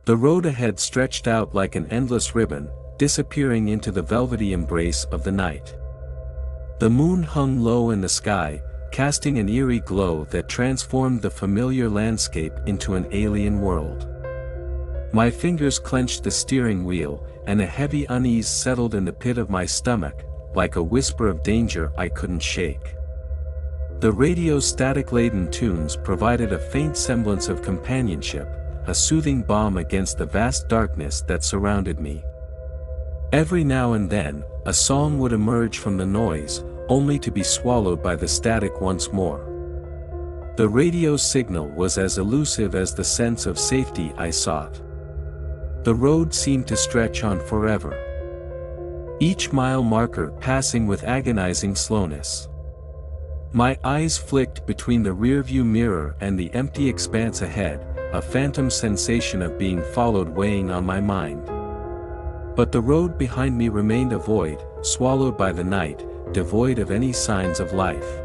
The road ahead stretched out like an endless ribbon, disappearing into the velvety embrace of the night. The moon hung low in the sky, casting an eerie glow that transformed the familiar landscape into an alien world. My fingers clenched the steering wheel, and a heavy unease settled in the pit of my stomach, like a whisper of danger I couldn't shake. The radio's static-laden tunes provided a faint semblance of companionship, a soothing balm against the vast darkness that surrounded me. Every now and then, a song would emerge from the noise, only to be swallowed by the static once more. The radio's signal was as elusive as the sense of safety I sought. The road seemed to stretch on forever, each mile marker passing with agonizing slowness. My eyes flicked between the rearview mirror and the empty expanse ahead, a phantom sensation of being followed weighing on my mind. But the road behind me remained a void, swallowed by the night, devoid of any signs of life.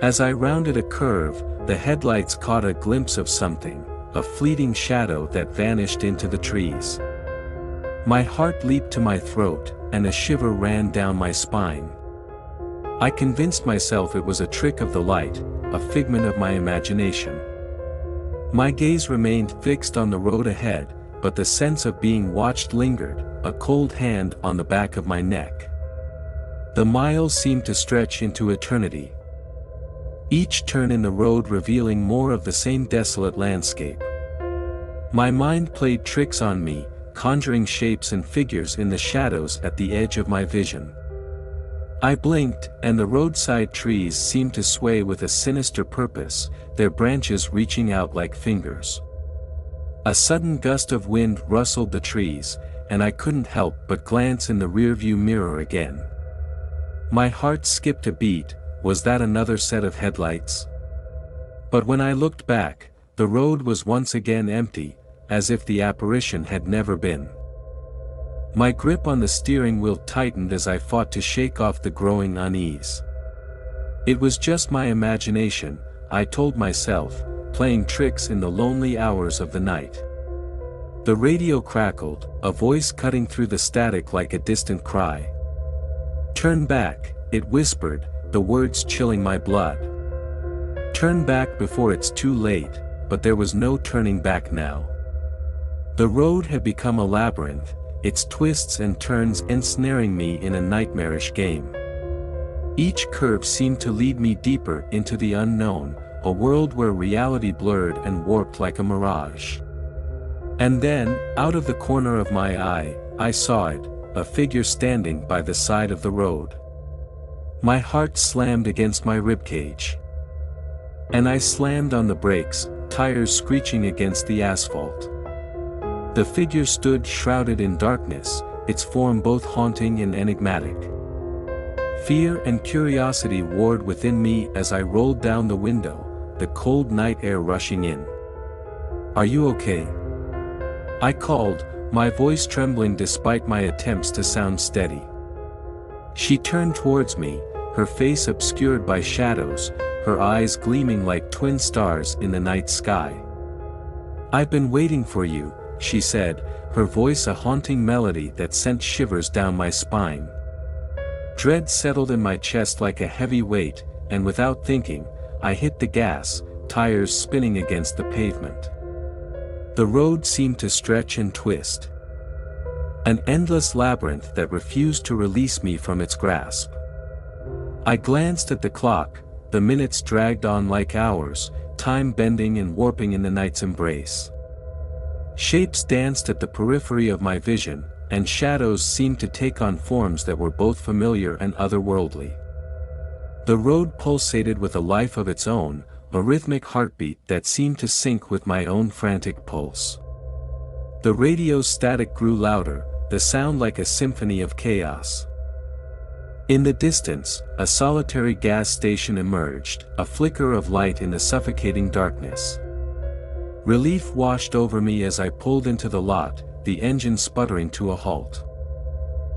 As I rounded a curve, the headlights caught a glimpse of something, a fleeting shadow that vanished into the trees. My heart leaped to my throat, and a shiver ran down my spine. I convinced myself it was a trick of the light, a figment of my imagination. My gaze remained fixed on the road ahead, but the sense of being watched lingered, a cold hand on the back of my neck. The miles seemed to stretch into eternity, each turn in the road revealing more of the same desolate landscape. My mind played tricks on me, conjuring shapes and figures in the shadows at the edge of my vision. I blinked, and the roadside trees seemed to sway with a sinister purpose, their branches reaching out like fingers. A sudden gust of wind rustled the trees, and I couldn't help but glance in the rearview mirror again. My heart skipped a beat. Was that another set of headlights? But when I looked back, the road was once again empty, as if the apparition had never been. My grip on the steering wheel tightened as I fought to shake off the growing unease. It was just my imagination, I told myself, playing tricks in the lonely hours of the night. The radio crackled, a voice cutting through the static like a distant cry. "Turn back," it whispered, the words chilling my blood. Turn back before it's too late, but there was no turning back now. The road had become a labyrinth, its twists and turns ensnaring me in a nightmarish game. Each curve seemed to lead me deeper into the unknown, a world where reality blurred and warped like a mirage. And then, out of the corner of my eye, I saw it, a figure standing by the side of the road. My heart slammed against my ribcage. And I slammed on the brakes, tires screeching against the asphalt. The figure stood shrouded in darkness, its form both haunting and enigmatic. Fear and curiosity warred within me as I rolled down the window, the cold night air rushing in. "Are you okay?" I called, my voice trembling despite my attempts to sound steady. She turned towards me, her face obscured by shadows, her eyes gleaming like twin stars in the night sky. "I've been waiting for you," she said, her voice a haunting melody that sent shivers down my spine. Dread settled in my chest like a heavy weight, and without thinking, I hit the gas, tires spinning against the pavement. The road seemed to stretch and twist. An endless labyrinth that refused to release me from its grasp. I glanced at the clock, the minutes dragged on like hours, time bending and warping in the night's embrace. Shapes danced at the periphery of my vision, and shadows seemed to take on forms that were both familiar and otherworldly. The road pulsated with a life of its own, a rhythmic heartbeat that seemed to sync with my own frantic pulse. The radio's static grew louder, the sound like a symphony of chaos. In the distance, a solitary gas station emerged, a flicker of light in the suffocating darkness. Relief washed over me as I pulled into the lot, the engine sputtering to a halt.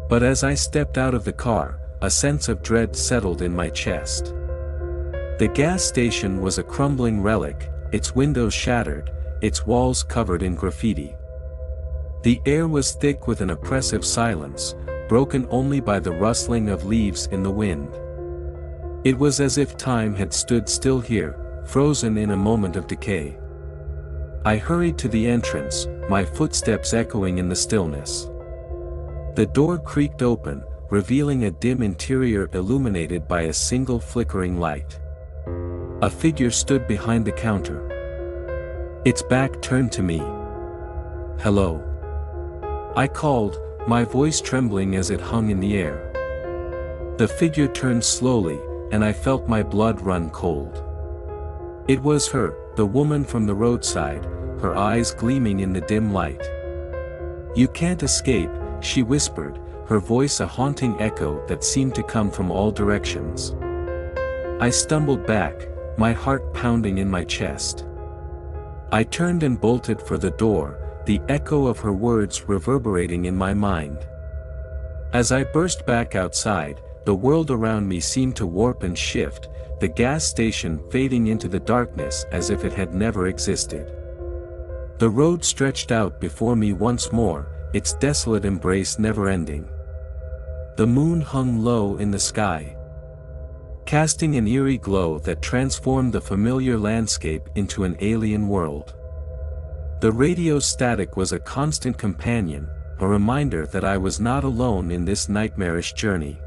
But as I stepped out of the car, a sense of dread settled in my chest. The gas station was a crumbling relic, its windows shattered, its walls covered in graffiti. The air was thick with an oppressive silence, broken only by the rustling of leaves in the wind. It was as if time had stood still here, frozen in a moment of decay. I hurried to the entrance, my footsteps echoing in the stillness. The door creaked open, revealing a dim interior illuminated by a single flickering light. A figure stood behind the counter. Its back turned to me. "Hello," I called, my voice trembling as it hung in the air. The figure turned slowly, and I felt my blood run cold. It was her, the woman from the roadside, her eyes gleaming in the dim light. "You can't escape," she whispered, her voice a haunting echo that seemed to come from all directions. I stumbled back, my heart pounding in my chest. I turned and bolted for the door, the echo of her words reverberating in my mind. As I burst back outside, the world around me seemed to warp and shift, the gas station fading into the darkness as if it had never existed. The road stretched out before me once more, its desolate embrace never ending. The moon hung low in the sky, casting an eerie glow that transformed the familiar landscape into an alien world. The radio's static was a constant companion, a reminder that I was not alone in this nightmarish journey.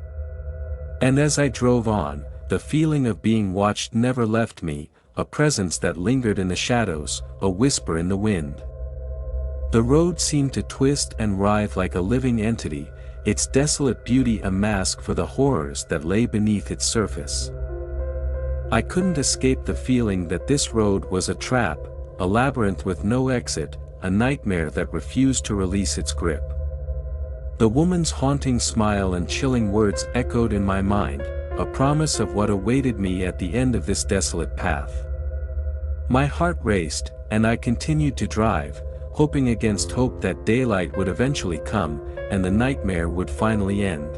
And as I drove on, the feeling of being watched never left me, a presence that lingered in the shadows, a whisper in the wind. The road seemed to twist and writhe like a living entity, its desolate beauty a mask for the horrors that lay beneath its surface. I couldn't escape the feeling that this road was a trap, a labyrinth with no exit, a nightmare that refused to release its grip. The woman's haunting smile and chilling words echoed in my mind, a promise of what awaited me at the end of this desolate path. My heart raced, and I continued to drive, hoping against hope that daylight would eventually come, and the nightmare would finally end.